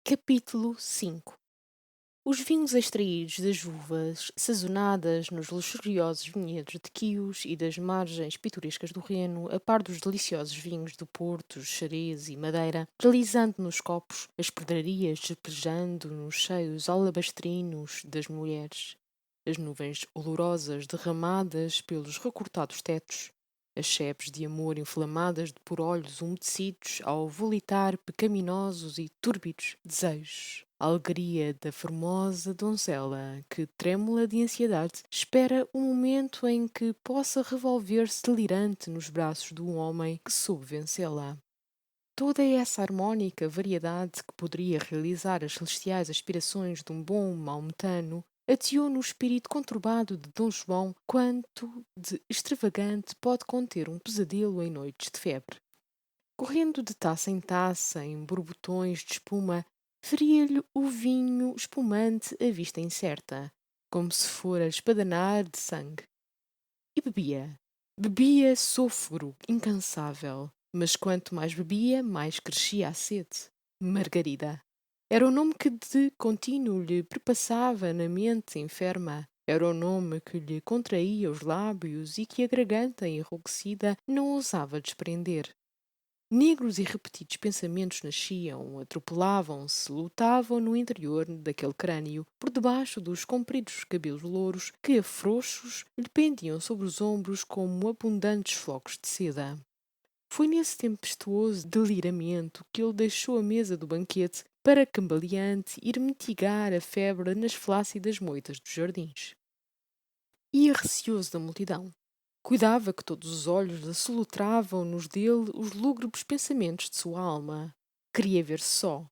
Capítulo 5. Os vinhos extraídos das uvas, sazonadas nos luxuriosos vinhedos de Quios e das margens pitorescas do Reno, a par dos deliciosos vinhos do Porto, Xerez e Madeira, deslizando nos copos, as pedrarias serpejando nos cheios alabastrinos das mulheres, as nuvens olorosas derramadas pelos recortados tetos, as sebes de amor inflamadas por olhos umedecidos ao volitar pecaminosos e túrbidos desejos. A alegria da formosa donzela que, trêmula de ansiedade, espera o momento em que possa revolver-se delirante nos braços do homem que soube vencê-la. Toda essa harmónica variedade que poderia realizar as celestiais aspirações de um bom maometano ateou no espírito conturbado de Dom João quanto de extravagante pode conter um pesadelo em noites de febre. Correndo de taça em taça, em borbotões de espuma, feria-lhe o vinho espumante a vista incerta, como se fora espadanar de sangue. E bebia. Bebia sôfrego, incansável. Mas quanto mais bebia, mais crescia a sede. Margarida. Era o nome que de contínuo lhe perpassava na mente enferma. Era o nome que lhe contraía os lábios e que a garganta enrouquecida não ousava desprender. Negros e repetidos pensamentos nasciam, atropelavam-se, lutavam no interior daquele crânio, por debaixo dos compridos cabelos louros que, afrouxos, lhe pendiam sobre os ombros como abundantes flocos de seda. Foi nesse tempestuoso deliramento que ele deixou a mesa do banquete para, cambaleante, ir mitigar a febre nas flácidas moitas dos jardins. Ia receoso da multidão. Cuidava que todos os olhos assolutravam nos dele os lúgubres pensamentos de sua alma. Queria ver-se só.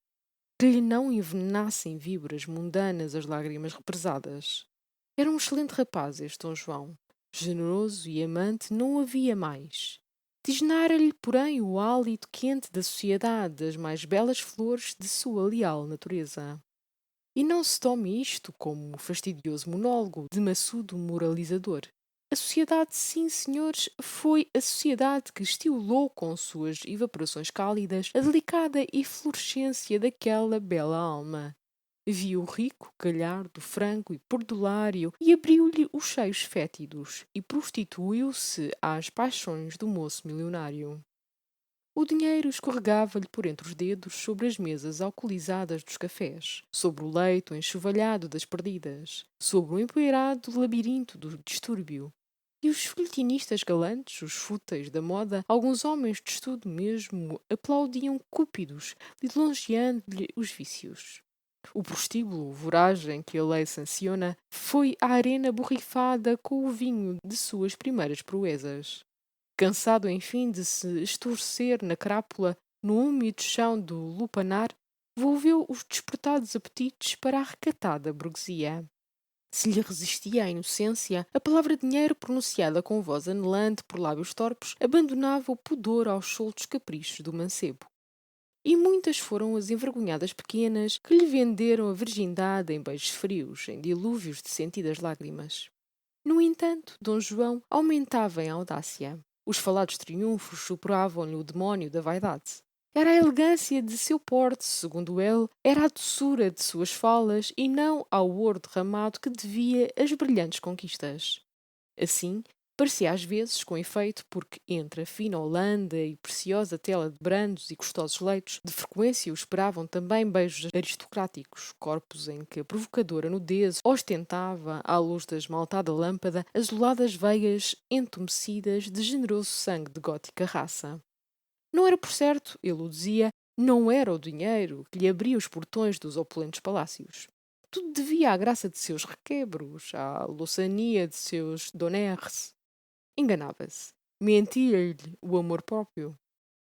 Que lhe não envenenassem víboras mundanas as lágrimas represadas. Era um excelente rapaz este Dom João. Generoso e amante não havia mais. Tisnara-lhe, porém, o hálito quente da sociedade das mais belas flores de sua leal natureza. E não se tome isto como fastidioso monólogo de maçudo moralizador. A sociedade, sim, senhores, foi a sociedade que estimulou com suas evaporações cálidas a delicada eflorescência daquela bela alma. Viu o rico, galhardo, franco e perdulário e abriu-lhe os seios fétidos e prostituiu-se às paixões do moço milionário. O dinheiro escorregava-lhe por entre os dedos sobre as mesas alcoolizadas dos cafés, sobre o leito enxovalhado das perdidas, sobre o empoeirado labirinto do distúrbio. E os folhetinistas galantes, os fúteis da moda, alguns homens de estudo mesmo, aplaudiam cúpidos, lisonjeando-lhe os vícios. O prostíbulo, voragem que a lei sanciona, foi a arena borrifada com o vinho de suas primeiras proezas. Cansado, enfim, de se estorcer na crápula, no úmido chão do lupanar, volveu os despertados apetites para a recatada burguesia. Se lhe resistia à inocência, a palavra dinheiro pronunciada com voz anelante por lábios torpes abandonava o pudor aos soltos caprichos do mancebo. E muitas foram as envergonhadas pequenas que lhe venderam a virgindade em beijos frios, em dilúvios de sentidas lágrimas. No entanto, Dom João aumentava em audácia. Os falados triunfos superavam-lhe o demónio da vaidade. Era a elegância de seu porte, segundo ele, era a doçura de suas falas e não ao ouro derramado que devia as brilhantes conquistas. Assim, parecia às vezes, com efeito, porque entre a fina Holanda e preciosa tela de brandos e custosos leitos, de frequência o esperavam também beijos aristocráticos, corpos em que a provocadora nudez ostentava, à luz da esmaltada lâmpada, azuladas veias entumecidas de generoso sangue de gótica raça. Não era por certo, ele o dizia, não era o dinheiro que lhe abria os portões dos opulentos palácios. Tudo devia à graça de seus requebros, à louçania de seus donaires. Enganava-se. Mentia-lhe o amor próprio.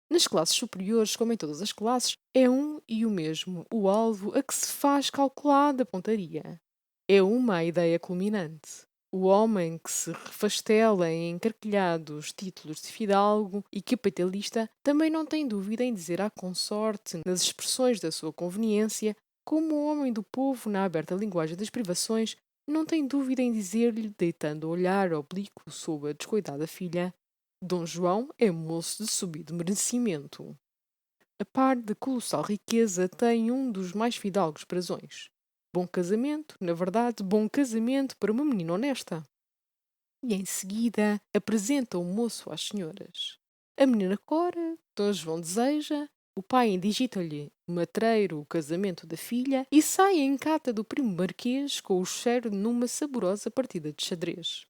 Nas classes superiores, como em todas as classes, é um e o mesmo o alvo a que se faz calculada pontaria. É uma a ideia culminante. O homem que se refastela em encarquilhados títulos de fidalgo e capitalista também não tem dúvida em dizer à consorte, nas expressões da sua conveniência, como o homem do povo na aberta linguagem das privações não tem dúvida em dizer-lhe, deitando o olhar oblíquo sob a descuidada filha: Dom João é moço de subido merecimento. a par de colossal riqueza, tem um dos mais fidalgos brasões. Bom casamento, na verdade, bom casamento para uma menina honesta. E em seguida apresenta o moço às senhoras. A menina cora, Dom João deseja, o pai indigita-lhe matreiro o casamento da filha e sai em cata do primo marquês com o cheiro numa saborosa partida de xadrez.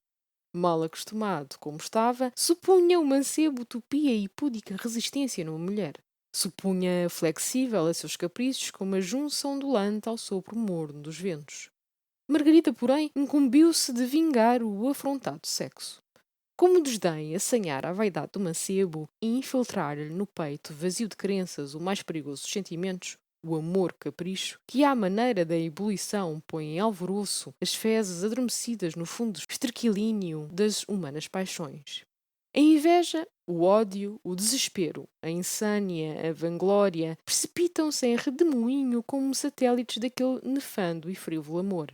Mal acostumado como estava, supunha o mancebo utopia e púdica resistência numa mulher. Supunha flexível a seus caprichos como a junça ondulante ao sopro morno dos ventos. Margarida, porém, incumbiu-se de vingar o afrontado sexo. Como o desdém assanhar a vaidade do mancebo e infiltrar-lhe no peito, vazio de crenças, o mais perigoso dos sentimentos, o amor-capricho, que à maneira da ebulição põe em alvoroço as fezes adormecidas no fundo esterquilíneo das humanas paixões. A inveja, o ódio, o desespero, a insânia, a vanglória precipitam-se em redemoinho como satélites daquele nefando e frívolo amor.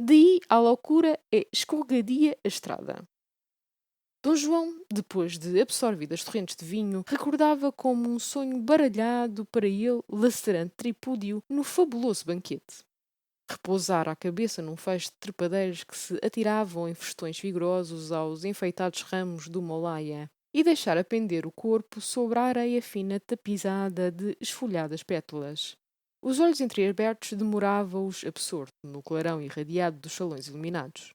Daí à loucura é escorregadia a estrada. Dom João, depois de absorvidas torrentes de vinho, recordava como um sonho baralhado para ele lacerante tripúdio no fabuloso banquete. Repousar a cabeça num feixe de trepadeiros que se atiravam em festões vigorosos aos enfeitados ramos do molaia e deixar a pender o corpo sobre a areia fina tapizada de esfolhadas pétalas. Os olhos entreabertos demorava-os absorto no clarão irradiado dos salões iluminados.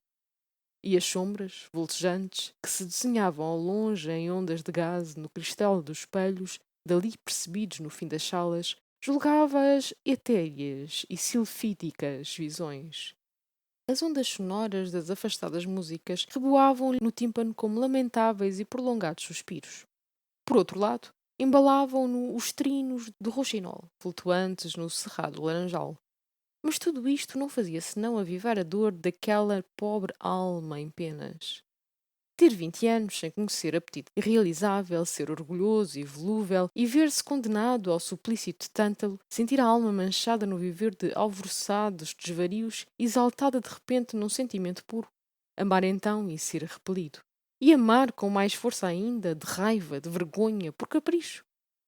E as sombras, voltejantes, que se desenhavam ao longe em ondas de gás no cristal dos espelhos, dali percebidos no fim das salas, julgava-as etéreas e silfídicas visões. As ondas sonoras das afastadas músicas reboavam-lhe no tímpano como lamentáveis e prolongados suspiros. Por outro lado, embalavam-no os trinos do roxinol, flutuantes no cerrado laranjal. Mas tudo isto não fazia senão avivar a dor daquela pobre alma em penas. Ter 20 anos sem conhecer apetite irrealizável, ser orgulhoso e volúvel e ver-se condenado ao suplício de tântalo, sentir a alma manchada no viver de alvoroçados desvarios, exaltada de repente num sentimento puro. Amar então e ser repelido. E amar com mais força ainda, de raiva, de vergonha, por capricho.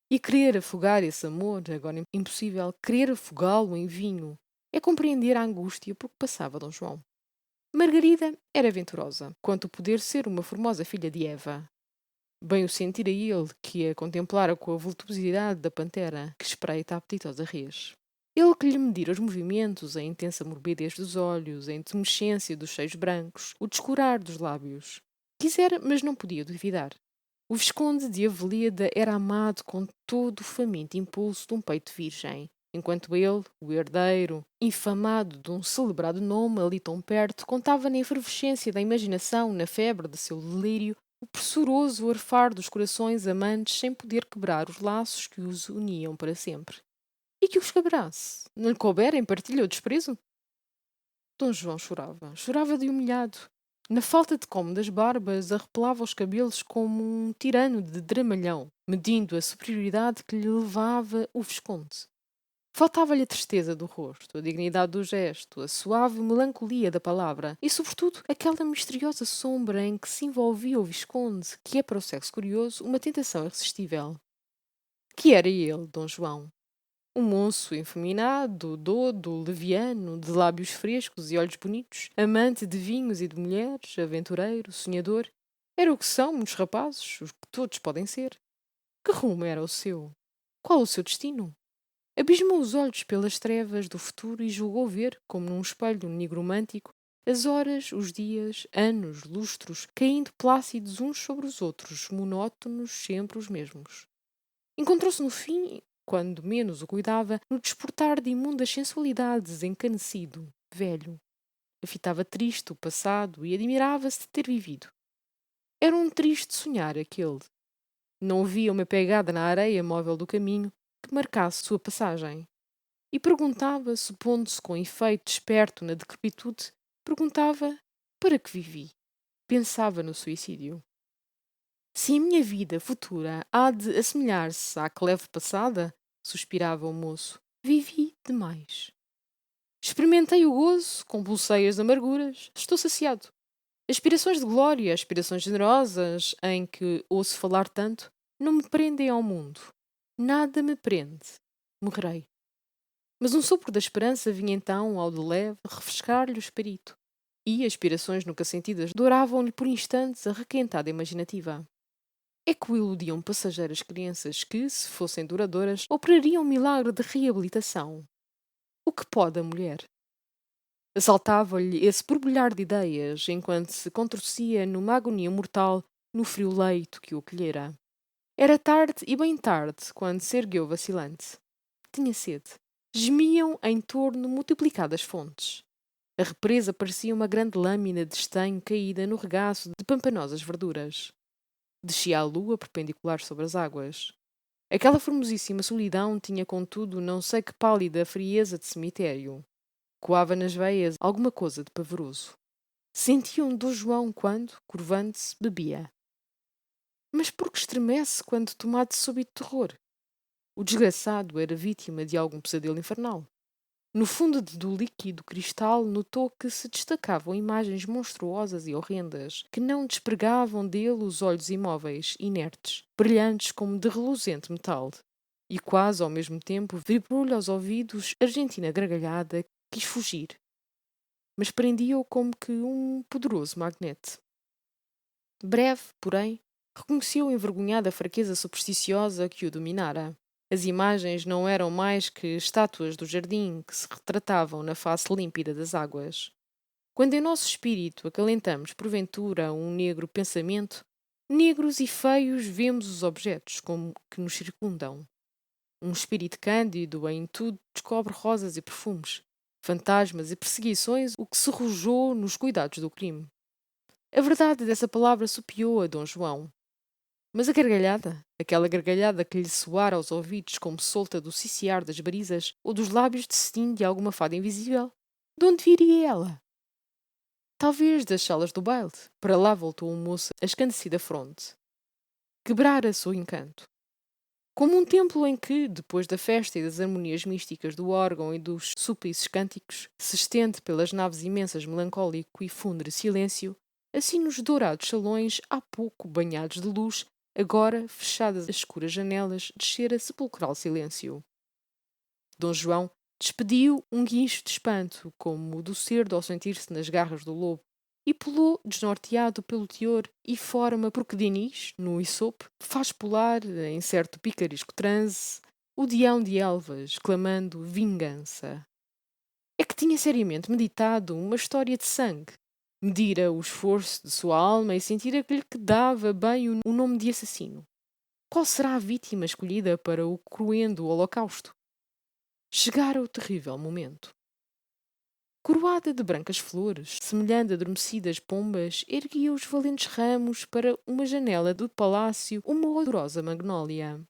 E querer afogar esse amor, agora impossível, querer afogá-lo em vinho, é compreender a angústia por que passava Dom João. Margarida era venturosa, quanto o poder ser uma formosa filha de Eva. Bem o sentira ele, que a contemplara com a voluptuosidade da pantera que espreita a apetitosa res. Ele que lhe medira os movimentos, a intensa morbidez dos olhos, a intumescência dos seios brancos, o descurar dos lábios. Quisera, mas não podia duvidar. O Visconde de Aveleda era amado com todo o faminto impulso de um peito virgem, enquanto ele, o herdeiro, infamado de um celebrado nome ali tão perto, contava na efervescência da imaginação, na febre de seu delírio, o pressuroso arfar dos corações amantes sem poder quebrar os laços que os uniam para sempre. E que os quebrasse? Não lhe coubera em partilha ou desprezo? Dom João chorava. Chorava de humilhado. Na falta de cômodas barbas, arrepelava os cabelos como um tirano de dramalhão, medindo a superioridade que lhe levava o Visconde. Faltava-lhe a tristeza do rosto, a dignidade do gesto, a suave melancolia da palavra e, sobretudo, aquela misteriosa sombra em que se envolvia o Visconde, que é para o sexo curioso uma tentação irresistível. Que era ele, Dom João? Um moço efeminado, dodo, leviano, de lábios frescos e olhos bonitos, amante de vinhos e de mulheres, aventureiro, sonhador. Era o que são muitos rapazes, os que todos podem ser. Que rumo era o seu? Qual o seu destino? Abismou os olhos pelas trevas do futuro e julgou ver, como num espelho nigromântico, as horas, os dias, anos, lustros, caindo plácidos uns sobre os outros, monótonos, sempre os mesmos. Encontrou-se no fim, quando menos o cuidava, no desportar de imundas sensualidades, encanecido, velho. Afitava triste o passado e admirava-se de ter vivido. Era um triste sonhar aquele. Não havia uma pegada na areia móvel do caminho que marcasse sua passagem. E perguntava, supondo-se com efeito desperto na decrepitude, perguntava para que vivi. Pensava no suicídio. Se a minha vida futura há de assemelhar-se à que levo passada, suspirava o moço, vivi demais. Experimentei o gozo, compulsei as amarguras, estou saciado. Aspirações de glória, aspirações generosas, em que ouço falar tanto, não me prendem ao mundo. Nada me prende. Morrerei. Mas um sopro da esperança vinha então, ao de leve, refrescar-lhe o espírito. E aspirações nunca sentidas douravam-lhe por instantes a requentada imaginativa. É que o iludiam passageiras crianças que, se fossem duradouras, operariam um milagre de reabilitação. O que pode a mulher? Assaltava-lhe esse borbulhar de ideias, enquanto se contorcia numa agonia mortal no frio leito que o acolhera. Era tarde e bem tarde, quando se ergueu vacilante. Tinha sede. Gemiam em torno multiplicadas fontes. A represa parecia uma grande lâmina de estanho caída no regaço de pampanosas verduras. Descia a lua perpendicular sobre as águas. Aquela formosíssima solidão tinha, contudo, não sei que pálida frieza de cemitério. Coava nas veias alguma coisa de pavoroso. Sentiam Dom João quando, curvando-se, bebia. Mas por que estremece quando tomado de súbito terror? O desgraçado era vítima de algum pesadelo infernal. No fundo do líquido cristal notou que se destacavam imagens monstruosas e horrendas, que não despregavam dele os olhos imóveis, inertes, brilhantes como de reluzente metal. E quase ao mesmo tempo vibrou-lhe aos ouvidos a argentina gargalhada, quis fugir. Mas prendia-o como que um poderoso magnete. Breve, porém, reconheceu envergonhada a fraqueza supersticiosa que o dominara. As imagens não eram mais que estátuas do jardim que se retratavam na face límpida das águas. Quando em nosso espírito acalentamos, porventura, um negro pensamento, negros e feios vemos os objetos como que nos circundam. Um espírito cândido em tudo descobre rosas e perfumes, fantasmas e perseguições, o que se rojou nos cuidados do crime. A verdade dessa palavra supiou a Dom João. Mas a gargalhada, aquela gargalhada que lhe soara aos ouvidos como solta do ciciar das brisas ou dos lábios de cetim de alguma fada invisível, de onde viria ela? Talvez das salas do baile. Para lá voltou o moço a escandecida fronte. Quebrara-se o encanto. Como um templo em que, depois da festa e das harmonias místicas do órgão e dos súplices cânticos, se estende pelas naves imensas melancólico e fúnebre silêncio, assim nos dourados salões, há pouco banhados de luz, agora, fechadas as escuras janelas, descera sepulcral silêncio. Dom João despediu um guincho de espanto, como o do cerdo ao sentir-se nas garras do lobo, e pulou, desnorteado pelo teor e forma por que Dinis, no Isopo, faz pular, em certo picaresco transe, o Dião de Elvas, clamando vingança. É que tinha seriamente meditado uma história de sangue. Medira o esforço de sua alma e sentira que lhe dava bem o nome de assassino. Qual será a vítima escolhida para o cruento holocausto? Chegara o terrível momento. Coroada de brancas flores, semelhante a adormecidas pombas, erguia os valentes ramos para uma janela do palácio uma odorosa magnólia.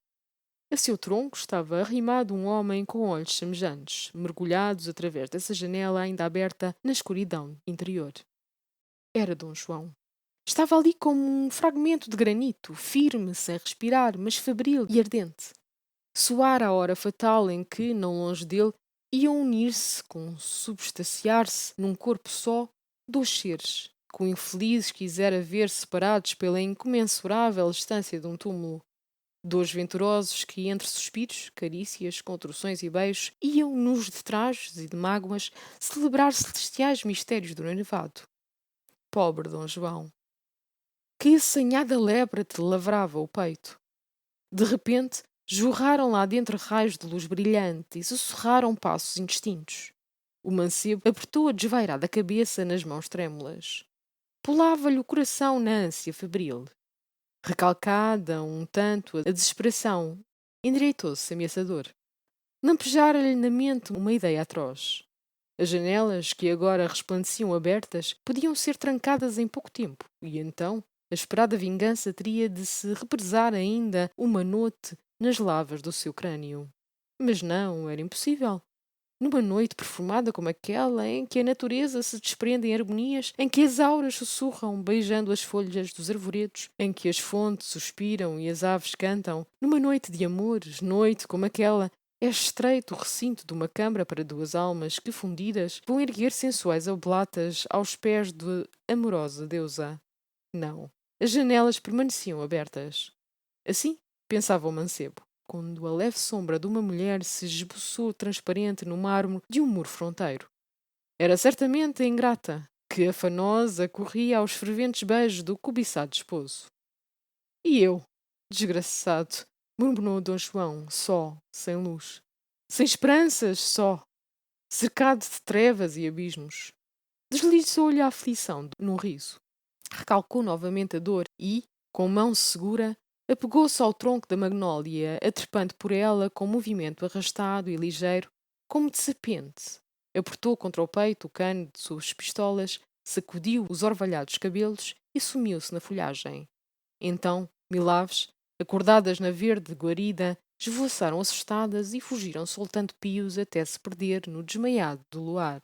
A seu tronco estava arrimado um homem com olhos semelhantes, mergulhados através dessa janela ainda aberta na escuridão interior. Era Dom João. Estava ali como um fragmento de granito, firme, sem respirar, mas febril e ardente. Soara a hora fatal em que, não longe dele, iam unir-se, consubstanciar-se num corpo só, dois seres, que o infeliz quisera ver separados pela incomensurável distância de um túmulo. Dois venturosos que, entre suspiros, carícias, contorções e beijos, iam, nus de trajes e de mágoas, celebrar celestiais mistérios do noivado. Pobre Dom João! Que assanhada lepra te lavrava o peito! De repente, jorraram lá dentro raios de luz brilhante e sussurraram passos indistintos. O mancebo apertou a desvairada cabeça nas mãos trêmulas. Pulava-lhe o coração na ânsia febril. Recalcada um tanto a desesperação, endireitou-se ameaçador. Lampejara-lhe na mente uma ideia atroz. As janelas, que agora resplandeciam abertas, podiam ser trancadas em pouco tempo, e então a esperada vingança teria de se represar ainda uma noite nas lavas do seu crânio. Mas não, era impossível. Numa noite perfumada como aquela, em que a natureza se desprende em harmonias, em que as auras sussurram beijando as folhas dos arvoredos, em que as fontes suspiram e as aves cantam, numa noite de amores, noite como aquela, é estreito o recinto de uma câmara para duas almas que, fundidas, vão erguer sensuais oblatas aos pés de amorosa deusa. Não. As janelas permaneciam abertas. Assim, pensava o mancebo, quando a leve sombra de uma mulher se esboçou transparente no mármore de um muro fronteiro. Era certamente a ingrata, que afanosa corria aos ferventes beijos do cobiçado esposo. E eu, desgraçado, murmurou Dom João, só, sem luz. Sem esperanças, só, cercado de trevas e abismos. Deslizou-lhe a aflição num riso. Recalcou novamente a dor e, com mão segura, apegou-se ao tronco da magnólia, atrepando por ela com movimento arrastado e ligeiro, como de serpente. Apertou contra o peito o cano de suas pistolas, sacudiu os orvalhados cabelos e sumiu-se na folhagem. Então, mil aves, acordadas na verde guarida, esvoaçaram assustadas e fugiram soltando pios até se perder no desmaiado do luar.